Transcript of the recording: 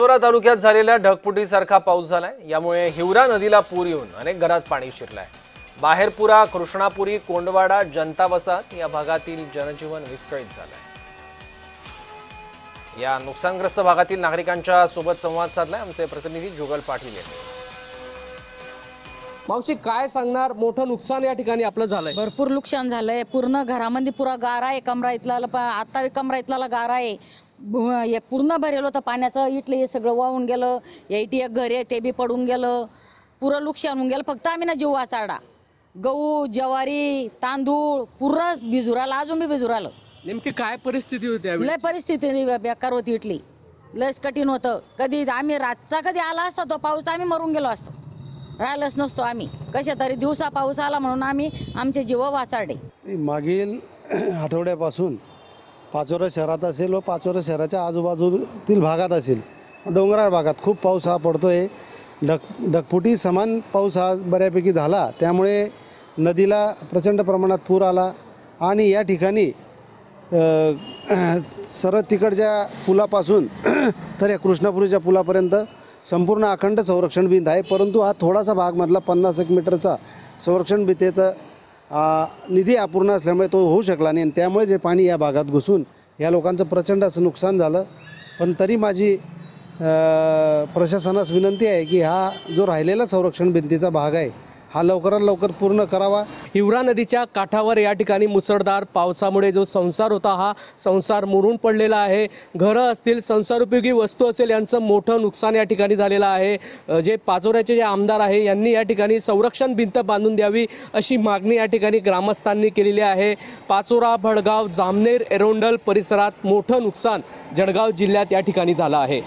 पाचोरा तालुक्यात झालेल्या ढगफुटीसारखा पाऊस झालाय। यामुळे हिवरा नदीला पूर येऊन अनेक घरात पाणी शिरलंय। बाहेरपुरा, कृष्णापुरी, कोंडवाडा, जनता वसाहत या भागातील जनजीवन विस्कळीत झालंय। या नुकसानग्रस्त भागातील नागरिकांच्या सोबत संवाद साधलाय आमचे प्रतिनिधी जुगल पाटील यांनी। मावशी काय सांगणार, मोठं नुकसान या ठिकाणी आपलं झालंय? भरपूर नुकसान झालंय। पूर्ण घरामध्ये पुरा गारा आहे। कमरा इथला आता कमरा इथला गारा आहे। हे पूर्ण भरेल होतं पाण्याचं। इथलं हे सगळं वाहून गेलं। यायटी एक घर आहे ते बी पडून गेलं। पुरं नुकसान होऊन गेलं। फक्त आम्ही ना जीव वाचाडा, गहू, ज्वारी, तांदूळ पुरं भिजुराला, अजून बी भिजुरालं। नेमकी काय परिस्थिती होती? लय परिस्थिती बेकार होती इथली। लयच कठीण होतं। कधी आम्ही रातचा कधी आला असता तो पाऊस, आम्ही मरून गेलो असतो, राहिलंच नसतो आम्ही। कशा तरी दिवसा पाऊस आला म्हणून आम्ही आमचे जीव वाचाडे। मागील आठवड्यापासून पाचोरा शहरात असेल व पाचोरा शहराच्या आजूबाजूतील भागात असेल, डोंगराळ भागात खूप पाऊस हा पडतोय। ढगफुटी समान पाऊस हा बऱ्यापैकी झाला, त्यामुळे नदीला प्रचंड प्रमाणात पूर आला आणि या ठिकाणी सरळ तिकडच्या पुलापासून तर या कृष्णापुरीच्या पुलापर्यंत संपूर्ण अखंड संरक्षण भिंत आहे। परंतु हा थोडासा भाग मधला 50 मीटरचा संरक्षण भिंतीचा निधी अपूर्ण असल्यामुळे तो होऊ शकला नाही। त्यामुळे जे पाणी या भागात घुसून या लोकांचं प्रचंड असं नुकसान झालं। पण तरी माझी प्रशासनास विनंती आहे की हा जो राहिलेला संरक्षण भिंतीचा भाग आहे हा लवकरात लवकर पूर्ण करावा। हिवरा नदीच्या काठावर या ठिकाणी मुसळधार पावसामुळे जो संसार होता हा संसार मुरून पडलेला आहे। घरं असतील, संसारोपयोगी वस्तू असेल, यांचं मोठं नुकसान या ठिकाणी झालेलं आहे। जे पाचोऱ्याचे जे आमदार आहे यांनी या ठिकाणी संरक्षण भिंत बांधून द्यावी अशी मागणी या ठिकाणी ग्रामस्थांनी केलेली आहे। पाचोरा, भडगाव, जामनेर, एरोंडल परिसरात मोठं नुकसान जळगाव जिल्ह्यात या ठिकाणी झालं आहे।